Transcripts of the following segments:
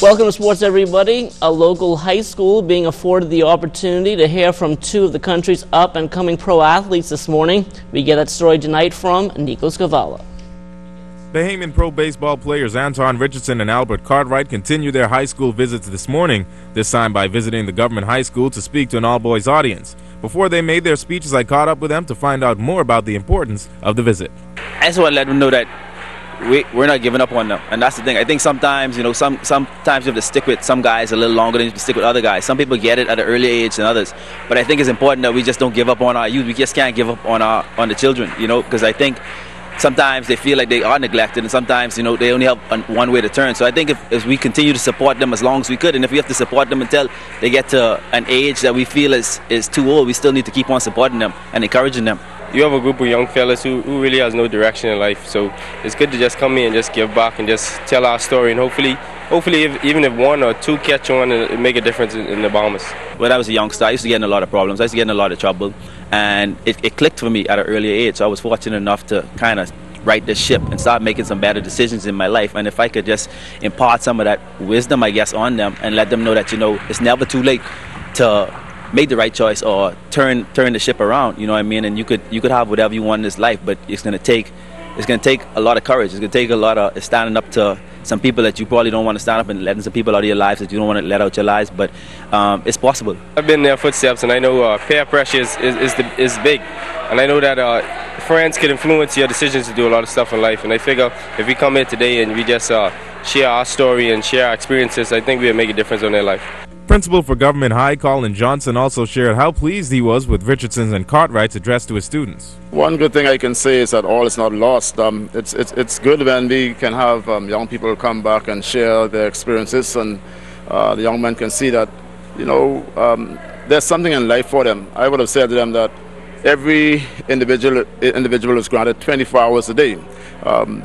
Welcome to sports, everybody. A local high school being afforded the opportunity to hear from two of the country's up-and-coming pro athletes this morning. We get that story tonight from Nico Scavala. Bahamian pro baseball players Antoan, Richardson, and Albert Cartwright continue their high school visits this morning, this time by visiting the government high school to speak to an all-boys audience. Before they made their speeches, I caught up with them to find out more about the importance of the visit. I just want to let them know that we're not giving up on them, and that's the thing. I think sometimes, sometimes you have to stick with some guys a little longer than you have to stick with other guys. Some people get it at an early age than others, but I think it's important that we just don't give up on our youth. We just can't give up on the children, because I think sometimes they feel like they are neglected, and sometimes they only have one way to turn. So I think if we continue to support them as long as we could, and if we have to support them until they get to an age that we feel is too old, we still need to keep on supporting them and encouraging them. You have a group of young fellas who really has no direction in life, so it's good to just come in and just give back and just tell our story, and hopefully even if one or two catch on, it make a difference in the Bahamas. When I was a youngster, I used to get in a lot of problems. I used to get in a lot of trouble, and it clicked for me at an early age. So I was fortunate enough to kind of right this ship and start making some better decisions in my life. And if I could just impart some of that wisdom, I guess, on them and let them know that it's never too late to make the right choice or turn the ship around, you know what I mean? And you could have whatever you want in this life, but it's gonna take a lot of courage. It's gonna take a lot of standing up to some people that you probably don't want to stand up, and letting some people out of your lives that you don't want to let out your lives, but it's possible. I've been in their footsteps, and I know peer pressure is big, and I know that friends can influence your decisions to do a lot of stuff in life, and I figure if we come here today and we just share our story and share our experiences, I think we'll make a difference on their life. Principal for Government High, Colin Johnson, also shared how pleased he was with Richardson's and Cartwright's address to his students. One good thing I can say is that all is not lost. It's good when we can have young people come back and share their experiences, and the young men can see that, there's something in life for them. I would have said to them that every individual is granted 24 hours a day.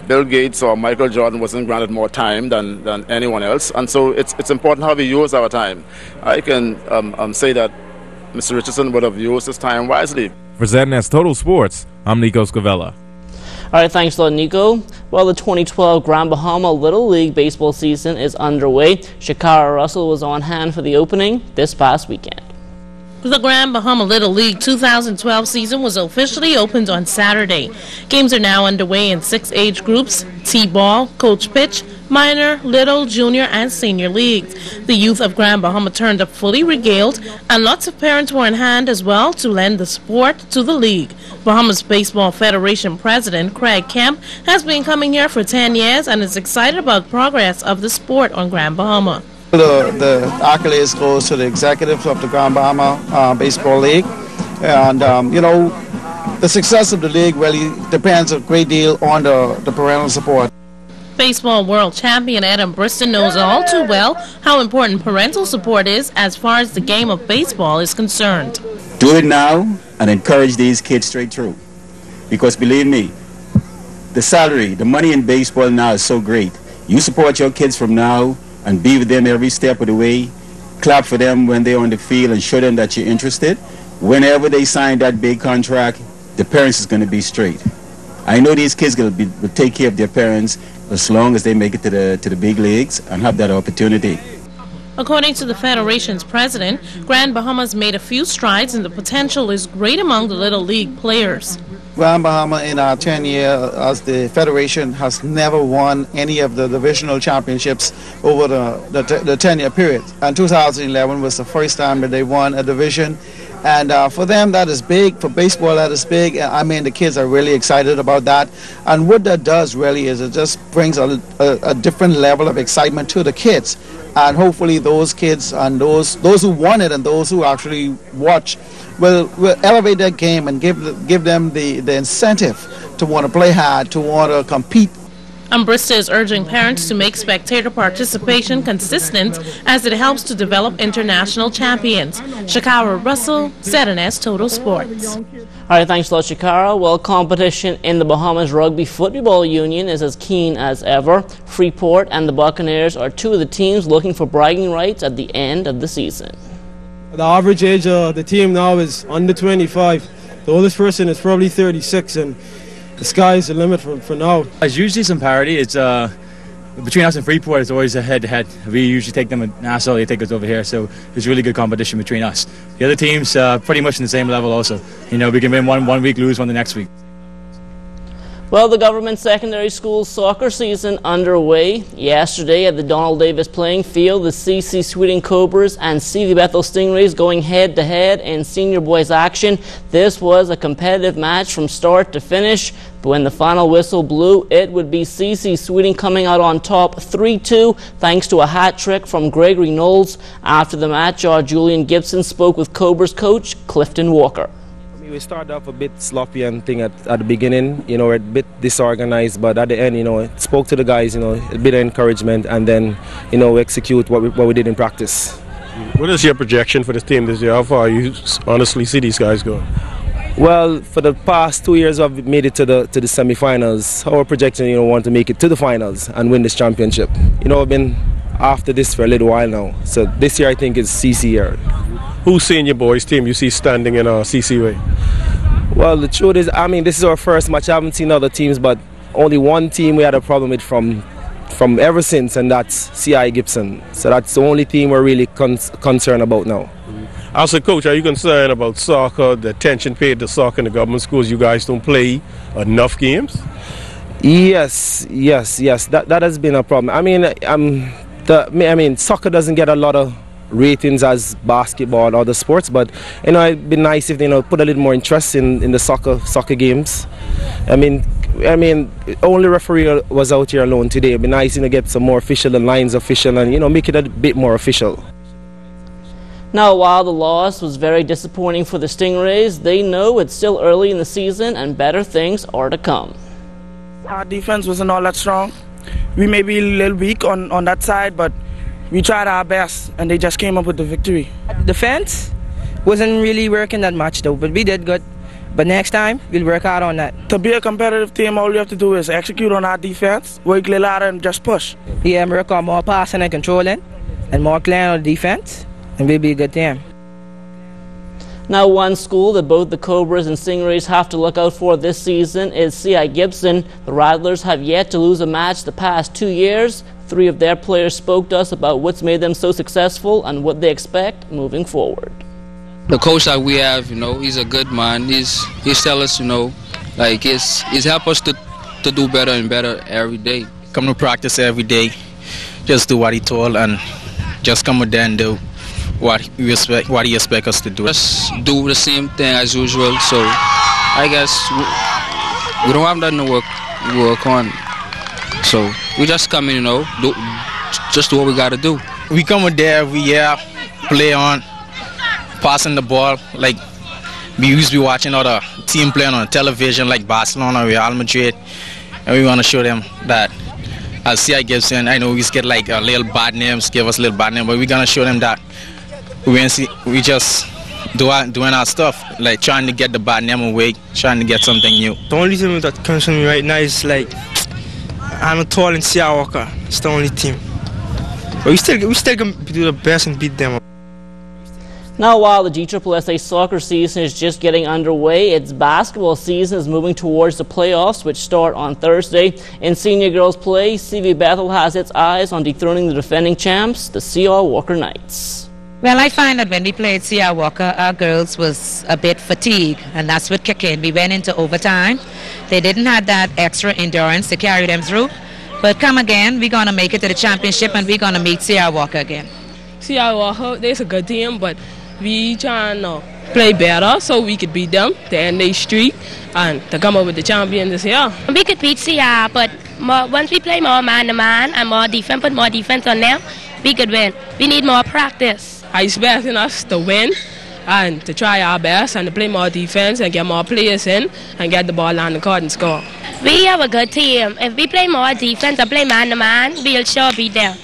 Bill Gates or Michael Jordan wasn't granted more time than anyone else, and so it's important how we use our time. I can say that Mr. Richardson would have used his time wisely. For ZNS Total Sports, I'm Nico Scavala. All right, thanks a lot, Nico. Well, the 2012 Grand Bahama Little League baseball season is underway. Shakara Russell was on hand for the opening this past weekend. The Grand Bahama Little League 2012 season was officially opened on Saturday. Games are now underway in 6 age groups: T-ball, coach pitch, minor, little, junior, and senior leagues. The youth of Grand Bahama turned up fully regaled, and lots of parents were in hand as well to lend the support to the league. Bahamas Baseball Federation President Craig Kemp has been coming here for 10 years and is excited about progress of the sport on Grand Bahama. The accolades goes to the executives of the Grand Bahama Baseball League, and the success of the league really depends a great deal on the parental support. Baseball world champion Adam Briston knows all too well how important parental support is as far as the game of baseball is concerned. Do it now and encourage these kids straight through, because believe me, the money in baseball now is so great. You support your kids from now and be with them every step of the way. Clap for them when they're on the field and show them that you're interested. Whenever they sign that big contract, the parents is going to be straight. I know these kids will take care of their parents as long as they make it to the big leagues and have that opportunity. According to the Federation's president, Grand Bahamas made a few strides and the potential is great among the Little League players. Grand Bahama in our 10 years as the Federation has never won any of the divisional championships over the 10-year period. And 2011 was the first time that they won a division. And for them, that is big. For baseball, that is big. I mean, the kids are really excited about that. And what that does really is it just brings a different level of excitement to the kids. And hopefully those kids and those who want it and those who actually watch will elevate their game and give them the incentive to want to play hard, to want to compete. Umbrista is urging parents to make spectator participation consistent as it helps to develop international champions. Shakara Russell, ZNS Total Sports. All right, thanks a lot, Shakara. Well, competition in the Bahamas Rugby Football Union is as keen as ever. Freeport and the Buccaneers are two of the teams looking for bragging rights at the end of the season. The average age of the team now is under 25. The oldest person is probably 36, and the sky is the limit for now. There's usually some parity. It's between us and Freeport, it's always a head-to-head. We usually take them in Nassau, they take us over here, so there's really good competition between us. The other teams pretty much in the same level also. You know, we can win one week, lose one the next week. Well, the government secondary school soccer season underway. Yesterday at the Donald Davis playing field, the CC Sweeting Cobras and CV Bethel Stingrays going head-to-head in senior boys action. This was a competitive match from start to finish, but when the final whistle blew, it would be CC Sweeting coming out on top 3-2 thanks to a hat trick from Gregory Knowles. After the match, Julian Gibson spoke with Cobras coach Clifton Walker. We started off a bit sloppy and thing at the beginning, you know, a bit disorganized, but at the end, you know, it spoke to the guys, you know, a bit of encouragement, and then, you know, we execute what we did in practice. What is your projection for this team this year? How far you honestly see these guys going? Well, for the past 2 years, I've made it to the semi-finals. Our projection, you know, want to make it to the finals and win this championship. You know, I've been after this for a little while now, so this year I think is CC year. Who's seen your boys' team you see standing in CC way? Well, the truth is, I mean, this is our first match. I haven't seen other teams, but only one team we had a problem with from ever since, and that's CI Gibson. So that's the only team we're really concerned about now. As a coach, are you concerned about soccer, the attention paid to soccer in the government schools? You guys don't play enough games? Yes. That has been a problem. I mean, soccer doesn't get a lot of ratings as basketball and other sports, but you know, it'd be nice if they, you know, put a little more interest in the soccer games. I mean, only referee was out here alone today. It'd be nice, you know, get some more official and lines official, and you know, make it a bit more official. Now, while the loss was very disappointing for the Stingrays, they know it's still early in the season and better things are to come. Our defense wasn't all that strong. We may be a little weak on that side, but we tried our best, and they just came up with the victory. Defense wasn't really working that much, though, but we did good. But next time, we'll work hard on that. To be a competitive team, all you have to do is execute on our defense, work a little harder, and just push. Yeah, work on more passing and controlling, and more clearing on the defense, and we'll be a good team. Now, one school that both the Cobras and Stingrays have to look out for this season is CI Gibson. The Rattlers have yet to lose a match the past 2 years. 3 of their players spoke to us about what's made them so successful and what they expect moving forward. The coach that we have, you know, he's a good man. He's tell us, you know, like he's help us to do better and better every day. Come to practice every day, just do what he told, and just come there and do what he expects us to do. Just do the same thing as usual. So I guess we don't have nothing to work on. So we just come in, you know, just do what we got to do. We come in there every year, play on, passing the ball. Like we used to be watching other team playing on television, like Barcelona, Real Madrid, and we want to show them that. As CI Gibson, I know we get like a little bad names, give us a little bad name, but we're gonna show them that we just doing our stuff, like trying to get the bad name away, trying to get something new. The only thing that comes to me right now is like Antoan and CI Walker. It's the only team. But we still gonna do the best and beat them. Now, while the GSSA soccer season is just getting underway, its basketball season is moving towards the playoffs, which start on Thursday. In senior girls play, CV Bethel has its eyes on dethroning the defending champs, the C.R. Walker Knights. Well, I find that when we played C.R. Walker, our girls was a bit fatigued, and that's what kicked in. We went into overtime. They didn't have that extra endurance to carry them through. But come again, we're going to make it to the championship, and we're going to meet C.R. Walker again. C.R. Walker, they're a good team, but we trying to play better so we could beat them to end their streak and to come up with the champion this year. We could beat CR, but once we play more man-to-man and more defense, put more defense on them, we could win. We need more practice. I expect us to win and to try our best and to play more defense and get more players in and get the ball on the court and score. We have a good team. If we play more defense and play man-to-man, we'll sure beat them.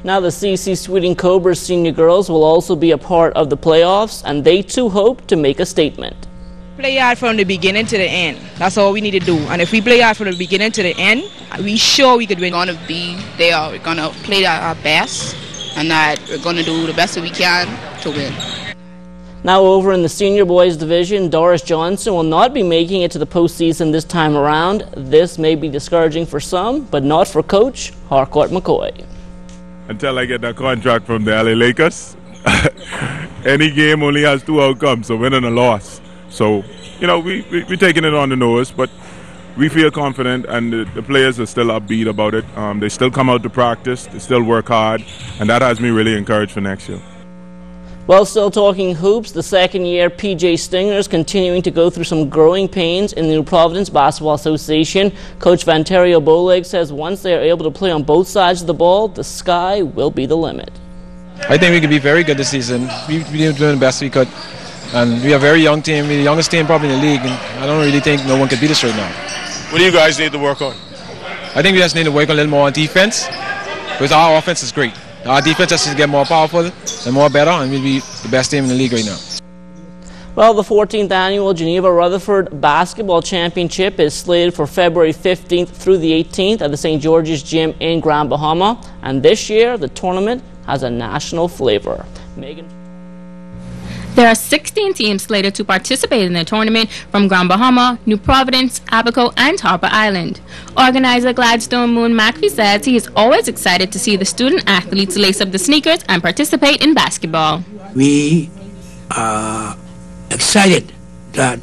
Now the CC Sweeting Cobras senior girls will also be a part of the playoffs, and they too hope to make a statement. Play hard from the beginning to the end. That's all we need to do. And if we play hard from the beginning to the end, we sure we could win. We're going to be there. We're going to play our best, and that we're going to do the best that we can to win. Now over in the senior boys division, Doris Johnson will not be making it to the postseason this time around. This may be discouraging for some, but not for coach Harcourt McCoy. Until I get that contract from the LA Lakers, any game only has two outcomes, a win and a loss. So, you know, we're taking it on the nose, but we feel confident, and the players are still upbeat about it. They still come out to practice, they still work hard, and that has me really encouraged for next year. Well, still talking hoops, the second-year PJ Stingers continuing to go through some growing pains in the New Providence Basketball Association. Coach Vanterio Boleg says once they are able to play on both sides of the ball, the sky will be the limit. I think we could be very good this season. We've been doing the best we could. And we are a very young team. We're the youngest team probably in the league. And I don't really think no one can beat us right now. What do you guys need to work on? I think we just need to work a little more on defense. Because our offense is great. Our defense has to get more powerful and more better, and we'll be the best team in the league right now. Well, the 14th annual Geneva Rutherford Basketball Championship is slated for February 15th through the 18th at the St. George's Gym in Grand Bahama. And this year, the tournament has a national flavor. Megan. There are 16 teams slated to participate in the tournament from Grand Bahama, New Providence, Abaco, and Harper Island. Organizer Gladstone Moon McPhee says he is always excited to see the student athletes lace up the sneakers and participate in basketball. We are excited that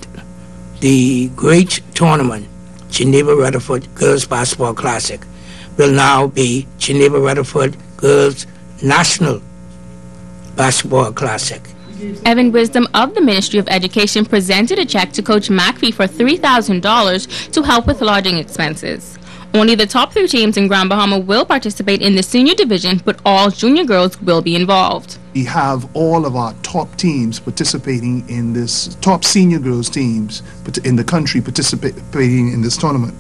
the great tournament, Geneva Rutherford Girls Basketball Classic, will now be Geneva Rutherford Girls National Basketball Classic. Evan Wisdom of the Ministry of Education presented a check to Coach McPhee for $3,000 to help with lodging expenses. Only the top 3 teams in Grand Bahama will participate in the senior division, but all junior girls will be involved. We have all of our top teams participating in this, top senior girls teams in the country participating in this tournament.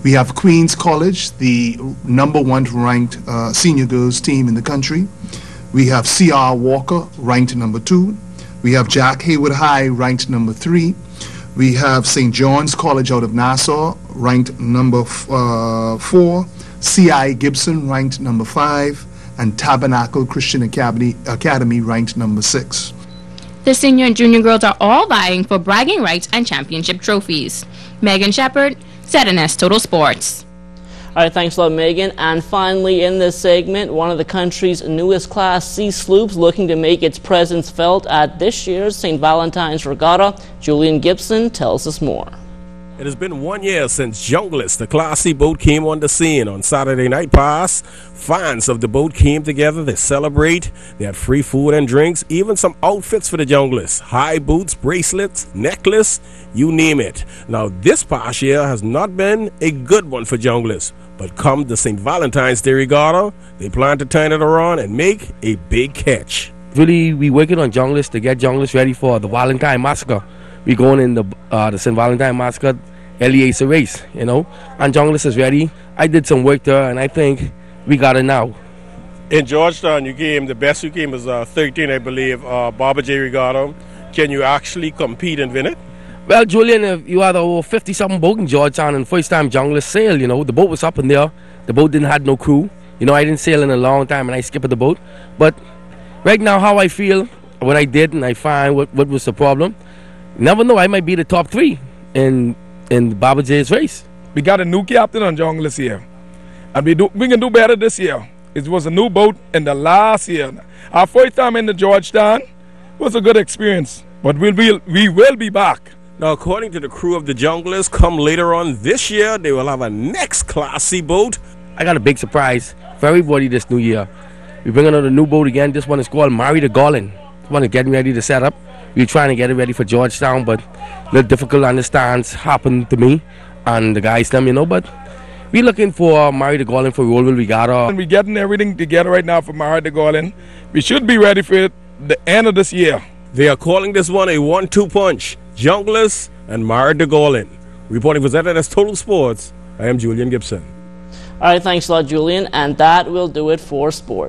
We have Queens College, the #1 ranked senior girls team in the country. We have C.R. Walker, ranked #2. We have Jack Haywood High, ranked #3. We have St. John's College out of Nassau, ranked #4. C.I. Gibson, ranked #5. And Tabernacle Christian Academy, ranked #6. The senior and junior girls are all vying for bragging rights and championship trophies. Megan Shepard, ZNS Total Sports. All right, thanks a lot, Megan. And finally, in this segment, one of the country's newest Class C sloops looking to make its presence felt at this year's St. Valentine's Regatta. Julian Gibson tells us more. It has been 1 year since Junglist, the Class C boat, came on the scene on Saturday Night Pass. Fans of the boat came together to celebrate. They had free food and drinks, even some outfits for the Junglists. High boots, bracelets, necklace, you name it. Now, this past year has not been a good one for Junglists. But come the St. Valentine's Day Regatta, they plan to turn it around and make a big catch. Really, we working on Junglist to get Junglist ready for the Valentine Massacre. We going in the St. Valentine Massacre Eliezer race, you know, and Junglist is ready. I did some work there, and I think we got it now. In Georgetown, you came, the best you came was 13, I believe, Baba J Regatta. Can you actually compete and win it? Well, Julian, if you had over 50-something boat in Georgetown and first time Junglist sail, you know, the boat was up in there. The boat didn't have no crew. You know, I didn't sail in a long time and I skipped the boat. But right now, how I feel, what I did, and I find what was the problem. You never know, I might be the top 3 in Baba J's race. We got a new captain on Junglist here. And we can do better this year. It was a new boat in the last year. Our first time in the Georgetown was a good experience. But we will be back. Now, according to the crew of the Junglist, come later on this year, they will have a next Class C boat. I got a big surprise for everybody this new year. We're bringing out a new boat again. This one is called Mary the Garland. This one is getting ready to set up. We're trying to get it ready for Georgetown, but a little difficult understands happened to me and the guys them, you know, but we're looking for Mary the Garland for Rollville Regatta. And we're getting everything together right now for Mary the Garland. We should be ready for it the end of this year. They are calling this one a 1-2 punch. Junglist and Mary the Garland. Reporting for ZNS Total Sports, I am Julian Gibson. All right, thanks a lot, Julian. And that will do it for sports.